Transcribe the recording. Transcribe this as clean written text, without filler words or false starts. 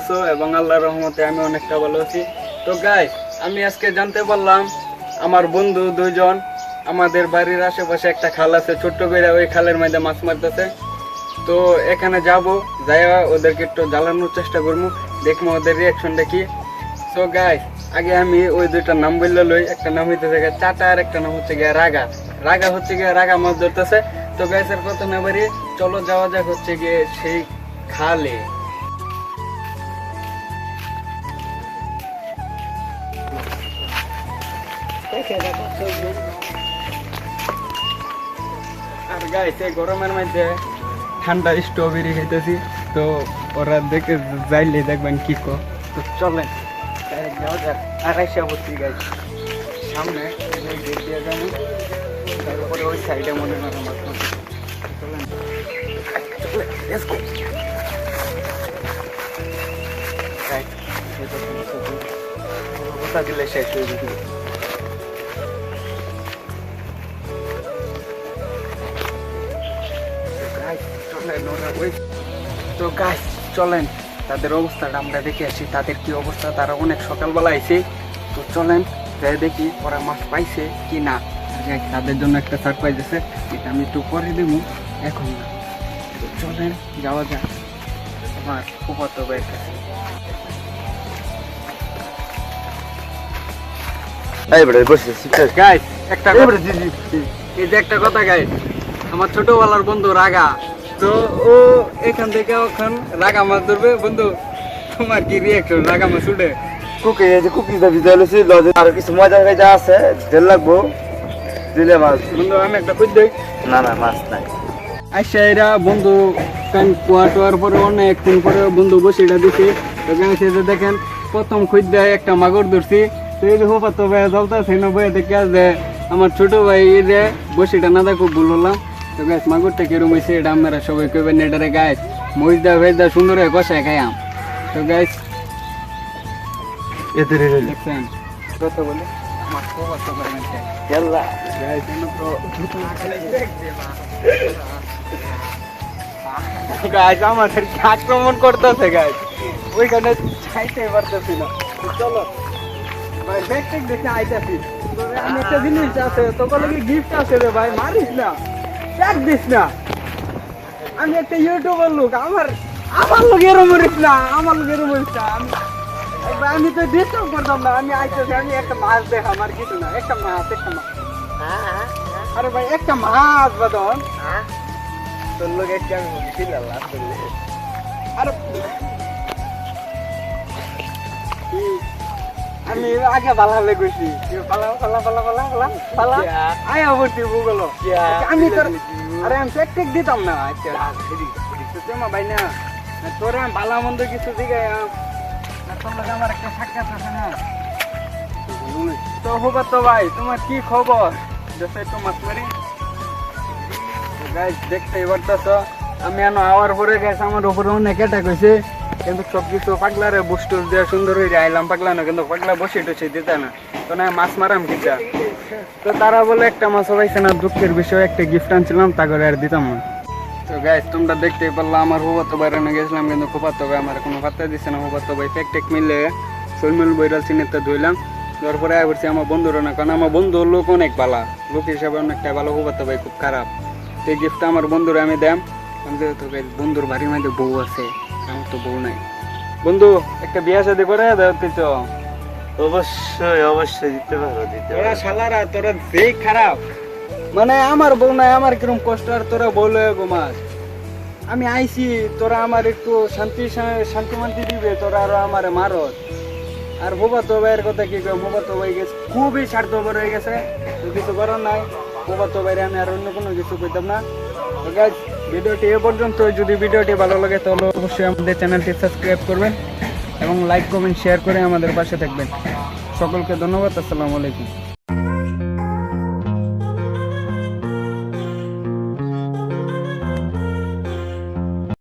আছো এবং আল্লাহর রহমতে আমি অনেকটা ভালো আছি। তো গাইস, আমি আজকে জানতে পারলাম আমার বন্ধু দুইজন আমাদের বাড়ির আশেপাশে একটা খাল আছে, ছোট্ট করে ওই খালের মধ্যে মাছ মারতেছে। তো এখানে যাব, যাইয়া ওদেরকে একটু জ্বালানোর চেষ্টা করবো, দেখবো ওদের রিয়াকশনটা কি। তো গাইস, আগে আমি ওই দুইটার নাম বললে লই। একটা নাম হইতেছে চাটা আর একটা নাম হচ্ছে গিয়ে রাগা। রাগা হচ্ছে গিয়ে রাগা মাছ ধরতেছে। তো গাইসের কথা না বাড়িয়ে চলো যাওয়া যাক হচ্ছে গিয়ে সেই খালে। আর গাইস, এই গরমের মধ্যে ঠান্ডা স্ট্রবেরি খাইতেছি। তো ওরা দেখে যাইলে দেখবেন কি কো। তো চলেন যাওয়া যাক। আড়াইশা ভর্তি গাইস সামনে গেট দিয়ে যাবো, তারপরে ওই সাইডে মনে হয় মাছ মাছ। চলেন চলেন, লেটস গো গাইস। কথা দিলে শেষ হয়ে যাবে। তো গাইস চলেন তাদের অবস্থাটা আমরা দেখে আসি, তাদের কি অবস্থা। তারা অনেক সকালবেলা আইছে। তো চলেন যাই দেখি ওরা মাছ পাইছে কি না। তাদের জন্য একটা সারপ্রাইজ আছে, এটা আমি একটু পরে দেবো, এখন না। তো চলেন যাওয়া যাক আমার ফুফাতো ভাইয়ের কাছে। গাইস একটা এই যে একটা কথা গাইস, আমার ছোটবেলার বন্ধু রাগা, তো ও এখান থেকে ওখান রাগা মাছ ধরবে। বন্ধু তোমার কি রিয়াকশন রাগা মাছ উঠে? আর কিছু মজা খাইতে আছে, তেল লাগবো দিলে মাছ। বন্ধু আমি একটা খুঁজ দেই। না না, মাছ নাই। আচ্ছা, এরা বন্ধু কান কুয়া টোয়ার পরে অনেকক্ষণ পরে বন্ধু বসিটা দিছি। তো গাছে যে দেখেন প্রথম খুঁজ দেয় একটা মাগুর ধরছি। তো এই যে হোপা তো ভাই চলতেছে না বইয়ে দেখে যে আমার ছোট ভাই এই যে বসিটা না দেখো ভুল হলাম। তো গাছ মাগুরটা কিরম হয়েছে এটা আমরা সবাই কইবেন। এটারে গাছ মরিচ দা ভেজ দা সুন্দর হয়ে কষায় খাইয়াম। তো গাছ দেখছেন কথা বলে আমার খবর তো করে নিচ্ছে। গাছ আমাদের আক্রমণ করতেছে গাছ, ওইখানে চাইতে পারতেছি না। চলো ভাই ব্যাগ ট্যাগ দেখে আইতাছি। আমি একটা জিনিস আছে তোকে লোক গিফট আছে রে ভাই, মারিস না, ব্যাগ দিস না। আমি একটা ইউটিউবার লোক, আমার লোক এরম মরিস না, আমার লোক এরম মরিস না। আমি তো ডিস্টার্ব করতাম না, আমি আইতেছি। আমি একটা মাছ দেখা, আমার কিছু না, একটা মাছ। আরে ভাই একটা মাছ বাদন তোর লোক একটা আরে আমি আগে ভালো লেগেছি। আয়া ভর্তি ভূগোল আমি তোর, আরে আমি টেক দিতাম না। আচ্ছা ভাই না, তোরে আমি ভালো মন্দ কিছু দিকে তোর লোক আমার একটা সাক্ষাৎ আছে না। তো হবা তো ভাই, তোমার কি খবর? একটু মাছ মারি দেখতেই পারতেছ। আমি এনো আওয়ার পরে গেছে, আমার উপরে অনেক অ্যাটাক হয়েছে, কিন্তু সবকিছু পাগলারে বুস্টুস দিয়ে সুন্দর হয়ে আইলাম। পাগলা না, কিন্তু পাগলা বসে টসে দিতে না। তো না মাছ মারাম কিটা। তো তারা বলে একটা মাছ পাইছে না, দুঃখের বিষয় একটা গিফট আনছিলাম, তা করে আর দিতাম না। তো গাইস তোমরা দেখতেই পারলাম আমার হুবাতো বাইরে গেছিলাম, কিন্তু ফুফাতো ভাই আমার কোনো পাত্তা দিচ্ছে না। হুবাতো ভাই টেক মিলে শৈলমিল বইরাল চিনেতে ধুইলাম। তারপরে আয় করছি আমার বন্ধুরা না, কারণ আমার বন্ধু লোক অনেক ভালো, লোক হিসাবে অনেকটা ভালো। হুবাতো ভাই খুব খারাপ। তো এই গিফটটা আমার বন্ধুরা আমি দেম। যেহেতু বন্ধুর বাড়ির মধ্যে বউ আছে, আমার তো বউ নাই। বন্ধু একটা বিয়া শাদী করে দিতে তো অবশ্যই অবশ্যই দিতে পারো, দিতে পারো। শালারা তোরা যেই খারাপ, মানে আমার বউ নাই, আমার কিরম কষ্ট। আর তোরা বলে ঘুমাস, আমি আইছি তোরা আমার একটু শান্তি মান্তি দিবে, তোরা আরো আমার মারত। আর ফুফাতো ভাইয়ের কথা কি কয়, ফুফাতো ভাই গেছে খুবই স্বার্থপর হয়ে গেছে। কিছু করার নাই, ফুফাতো ভাইরে আমি আর অন্য কোনো কিছু কইতাম না। তো গাইস ভিডিওটি এ পর্যন্ত। যদি ভিডিওটি ভালো লাগে তাহলে অবশ্যই আমাদের চ্যানেলটি সাবস্ক্রাইব করবেন এবং লাইক কমেন্ট শেয়ার করে আমাদের পাশে থাকবেন। সকলকে ধন্যবাদ। আসসালামু আলাইকুম।